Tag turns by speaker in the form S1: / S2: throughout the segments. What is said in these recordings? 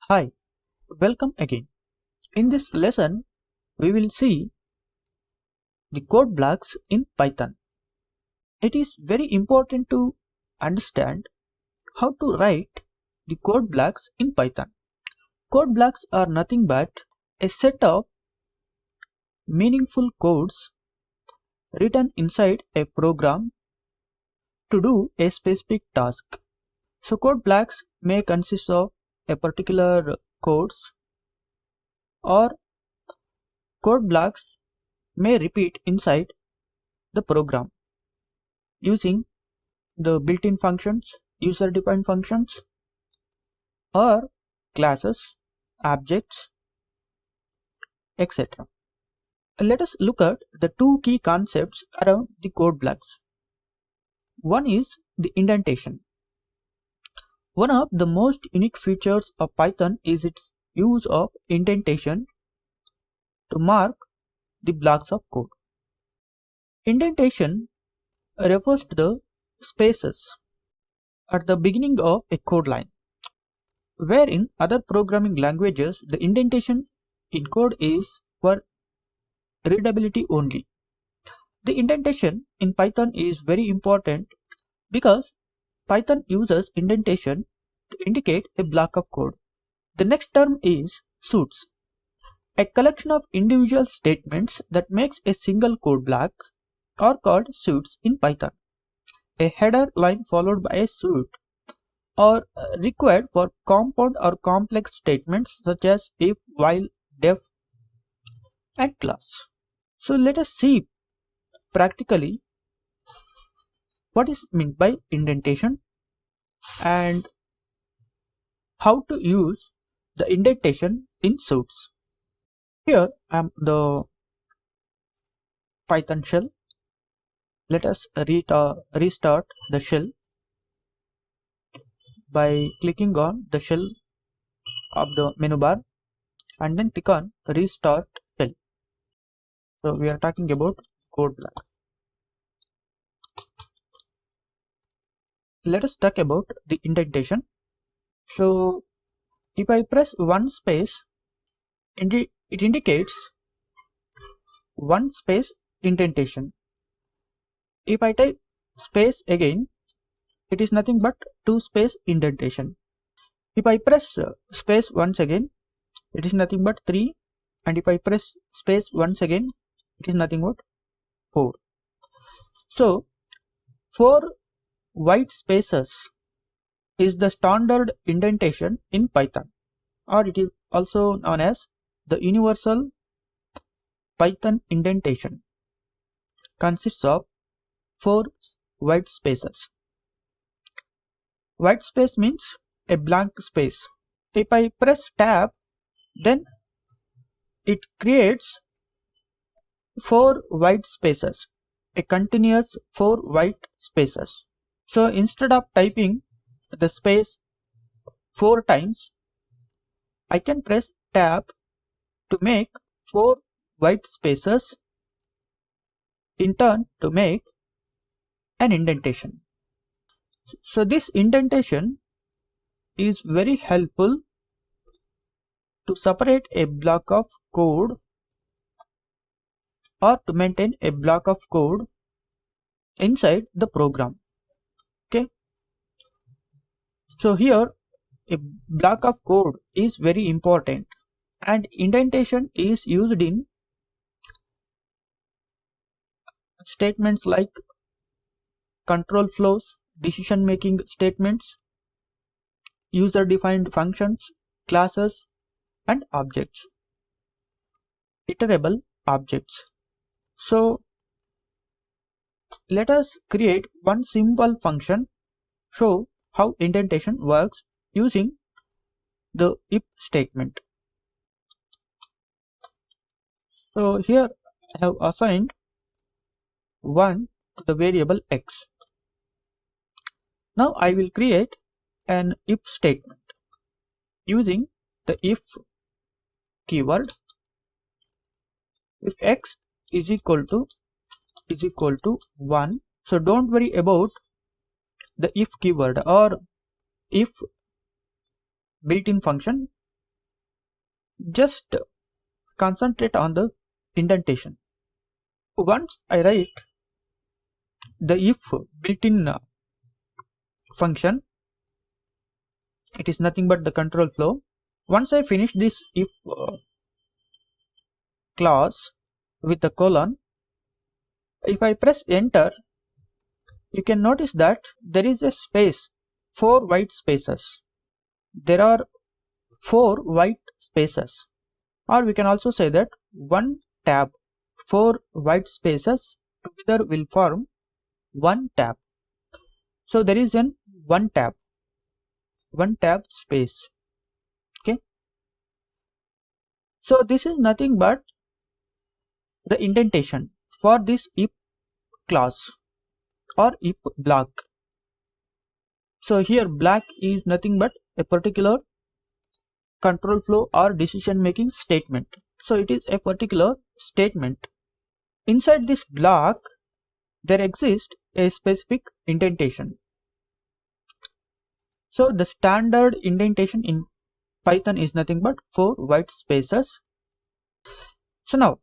S1: Hi, welcome again. In this lesson, we will see the code blocks in Python. It is very important to understand how to write the code blocks in Python. Code blocks are nothing but a set of meaningful codes written inside a program to do a specific task. So code blocks may consist of a particular codes, or code blocks may repeat inside the program using the built-in functions, user-defined functions, or classes, objects, etc. Let us look at the two key concepts around the code blocks. One is the indentation. One of the most unique features of Python is its use of indentation to mark the blocks of code. Indentation refers to the spaces at the beginning of a code line, where in other programming languages the indentation in code is for readability only. The indentation in Python is very important because Python uses indentation to indicate a block of code. The next term is suits, a collection of individual statements that makes a single code block are called suits in Python. A header line followed by a suit are required for compound or complex statements such as if, while, def, and class. So let us see practically what is meant by indentation and how to use the indentation in suits. Here I am the Python shell. Let us restart the shell by clicking on the shell of the menu bar and then click on restart shell. So we are talking about code block. Let us talk about the indentation. So if I press one space, it indicates one space indentation. If I type space again, it is nothing but two space indentation. If I press space once again, it is nothing but 3, and if I press space once again, it is nothing but 4. So 4 white spaces is the standard indentation in Python, or it is also known as the universal Python indentation. Consists of 4 white spaces. White space means a blank space. If I press tab, then it creates 4 white spaces, a continuous 4 white spaces. So instead of typing the space 4 times, I can press tab to make 4 white spaces, in turn to make an indentation. So this indentation is very helpful to separate a block of code or to maintain a block of code inside the program. Okay, so here a block of code is very important, and indentation is used in statements like control flows, decision making statements, user defined functions, classes, and objects, iterable objects. So let us create one simple function, show how indentation works using the if statement. So here I have assigned 1 to the variable x. Now I will create an if statement using the if keyword. If x is equal to 1, so don't worry about the if keyword or if built-in function. just concentrate on the indentation. Once I write the if built-in function, it is nothing but the control flow. Once I finish this if clause with the colon, if I press enter, you can notice that there is a space, 4 white spaces. There are 4 white spaces, or we can also say that one tab, 4 white spaces together will form one tab. So there is an one tab space. Okay, so this is nothing but the indentation for this if clause or if block. So here block is nothing but a particular control flow or decision making statement. So it is a particular statement. Inside this block there exists a specific indentation. So the standard indentation in Python is nothing but 4 white spaces. So now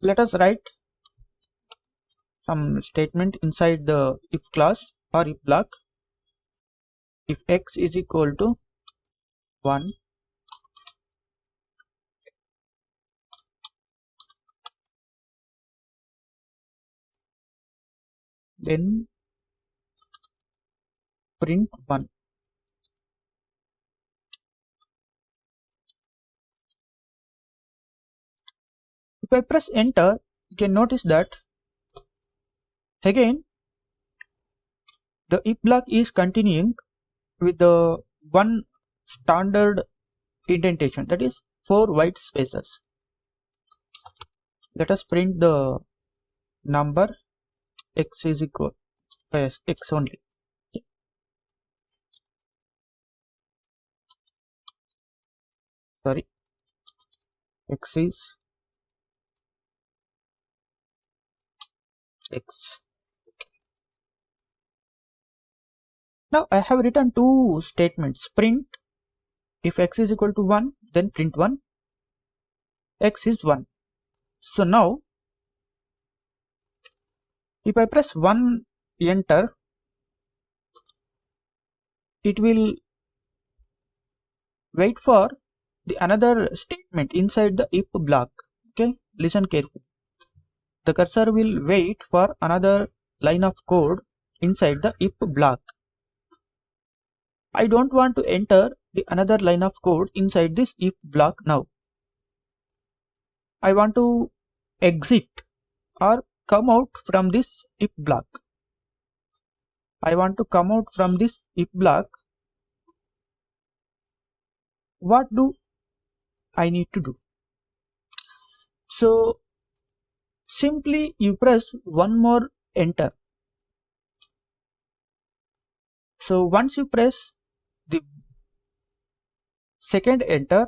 S1: let us write some statement inside the if clause or if block. If x is equal to 1, then print 1. If I press enter, you can notice that again the if block is continuing with the one standard indentation, that is 4 white spaces. Let us print the number x is equal yes, x only. Sorry, x is x. Now I have written two statements. Print if x is equal to 1, then print 1, x is 1. So now if I press 1 enter, it will wait for the another statement inside the if block. Okay, listen carefully. The cursor will wait for another line of code inside the if block. I don't want to enter the another line of code inside this if block now. I want to exit or come out from this if block. I want to come out from this if block. What do I need to do? So simply you press one more enter. So once you press the second enter,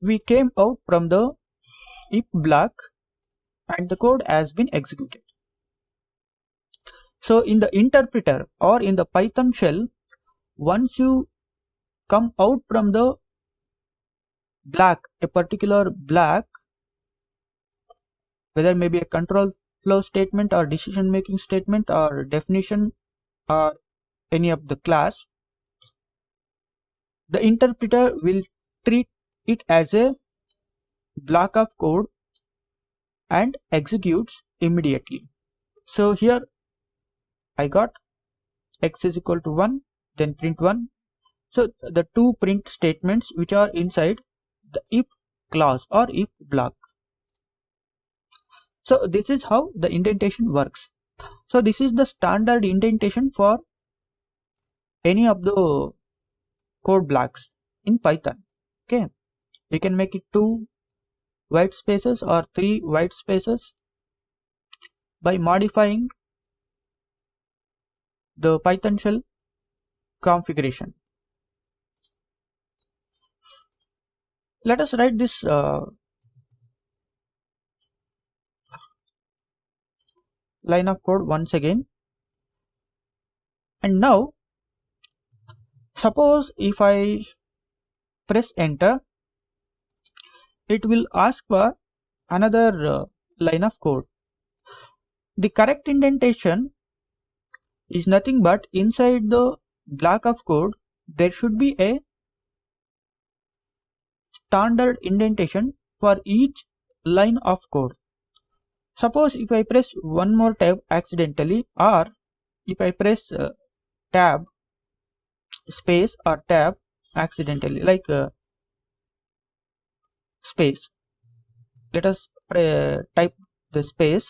S1: we came out from the if block and the code has been executed. So in the interpreter or in the Python shell, once you come out from the block, a particular block, whether maybe a control flow statement or decision making statement or definition or any of the class, the interpreter will treat it as a block of code and executes immediately. So here I got x is equal to 1, then print 1. So the two print statements which are inside the if clause or if block. So this is how the indentation works. So this is the standard indentation for any of the code blocks in Python. Okay, we can make it 2 white spaces or 3 white spaces by modifying the Python shell configuration. Let us write this line of code once again. And now suppose if I press enter, it will ask for another line of code. The correct indentation is nothing but inside the block of code there should be a standard indentation for each line of code. Suppose if I press one more tab accidentally, or if I press tab space or tab accidentally, like space, let us type the space.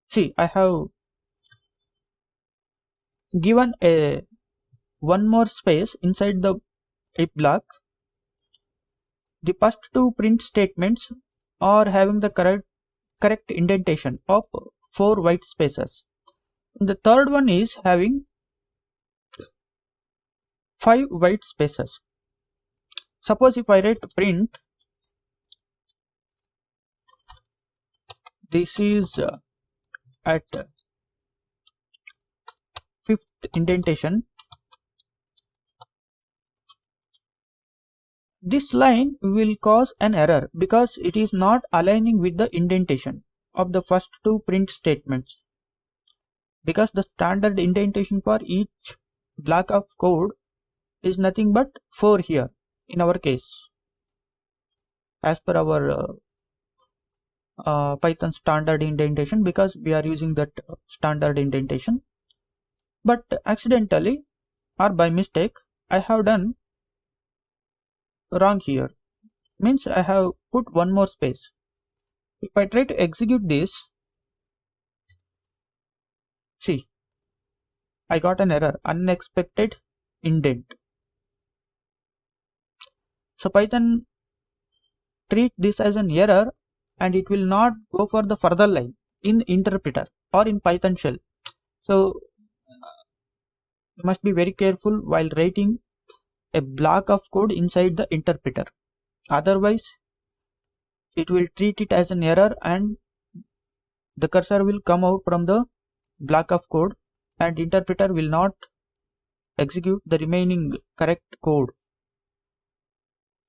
S1: See, I have given a one more space inside the if block. The first two print statements are having the correct indentation of 4 white spaces. The third one is having 5 white spaces. Suppose if I write print, this is at 5th indentation, this line will cause an error because it is not aligning with the indentation of the first two print statements, because the standard indentation for each block of code is nothing but 4 here in our case as per our Python standard indentation, because we are using that standard indentation. But accidentally or by mistake I have done wrong here, means I have put one more space. If I try to execute this, see, I got an error, unexpected indent. So Python treat this as an error and it will not go for the further line in interpreter or in Python shell. So you must be very careful while writing a block of code inside the interpreter, otherwise it will treat it as an error and the cursor will come out from the block of code and interpreter will not execute the remaining correct code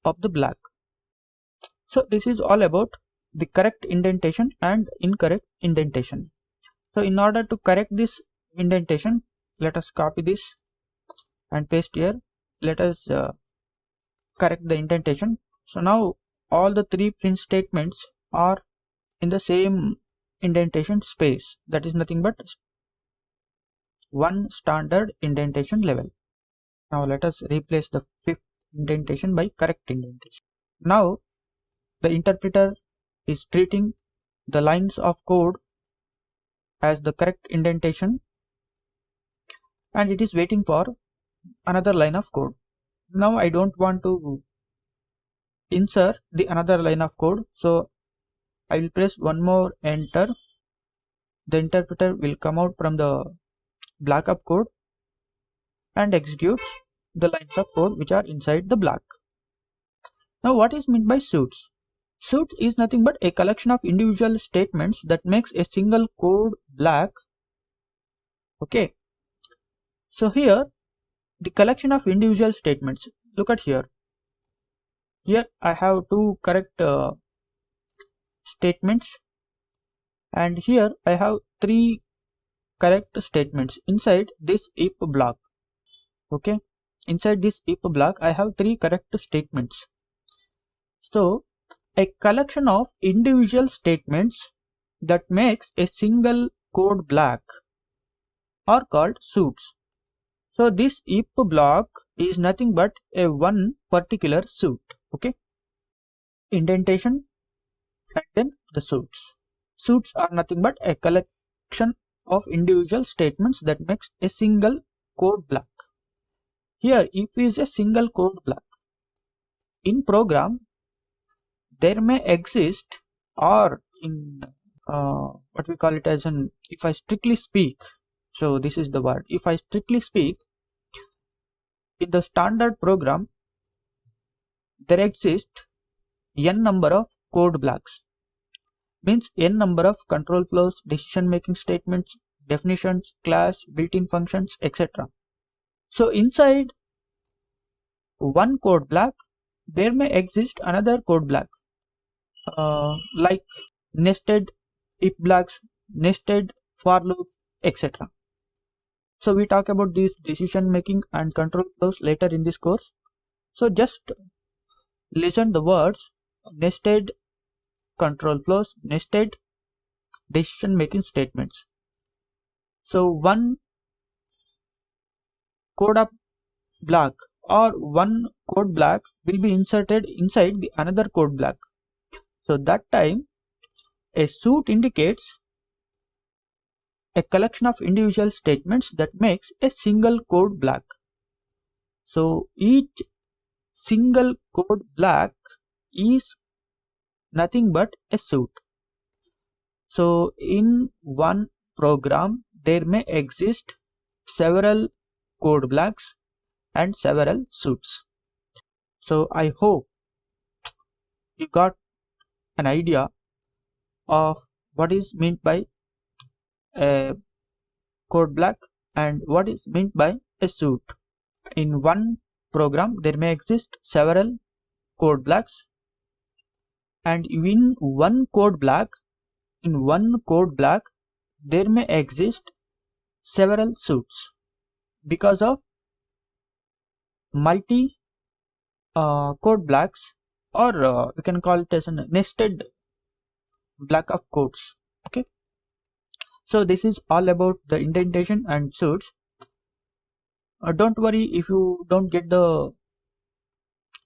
S1: of the block. So this is all about the correct indentation and incorrect indentation. So in order to correct this indentation, let us copy this and paste here. Let us correct the indentation. So now all the 3 print statements are in the same indentation space, that is nothing but one standard indentation level. Now let us replace the 5th indentation by correct indentation. Now the interpreter is treating the lines of code as the correct indentation and it is waiting for another line of code. Now I don't want to insert the another line of code, so I will press one more enter. The interpreter will come out from the block of code and executes the lines of code which are inside the block. Now what is meant by suits? Suits is nothing but a collection of individual statements that makes a single code block. Okay, so here the collection of individual statements, look at here. Here I have 2 correct statements and here I have 3 correct statements inside this if block. Okay, inside this if block I have 3 correct statements. So a collection of individual statements that makes a single code block are called suits. So this if block is nothing but a one particular suit. Okay, indentation and then the suits. Suits are nothing but a collection of individual statements that makes a single code block. Here if is a single code block. In program there may exist, or in what we call it as an, if I strictly speak, so this is the word, if I strictly speak, in the standard program there exist n number of code blocks, means n number of control flows, decision making statements, definitions, class, built-in functions, etc. So inside one code block there may exist another code block, like nested if blocks, nested for loops, etc. So we talk about these decision making and control flows later in this course. So just listen the words nested control flows, nested decision making statements. So one code up block or one code block will be inserted inside the another code block. So that time a suit indicates a collection of individual statements that makes a single code block. So each single code block is nothing but a suit. So in one program there may exist several code blocks and several suits. So I hope you got an idea of what is meant by a code block and what is meant by a suit. In one program there may exist several code blocks, and in one code block there may exist several suits because of multi code blocks, or we can call it as a nested block of codes. Okay, so this is all about the indentation and suits. Don't worry if you don't get the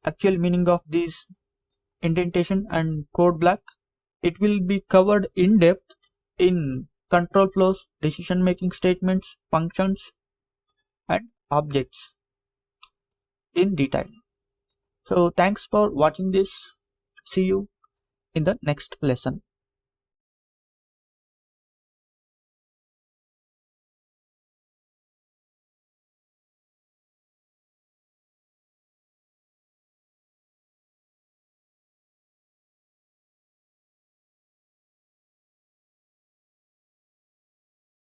S1: actual meaning of these indentation and code block. It will be covered in depth in control flows, decision making statements, functions and objects in detail. So thanks for watching this. See you in the next lesson.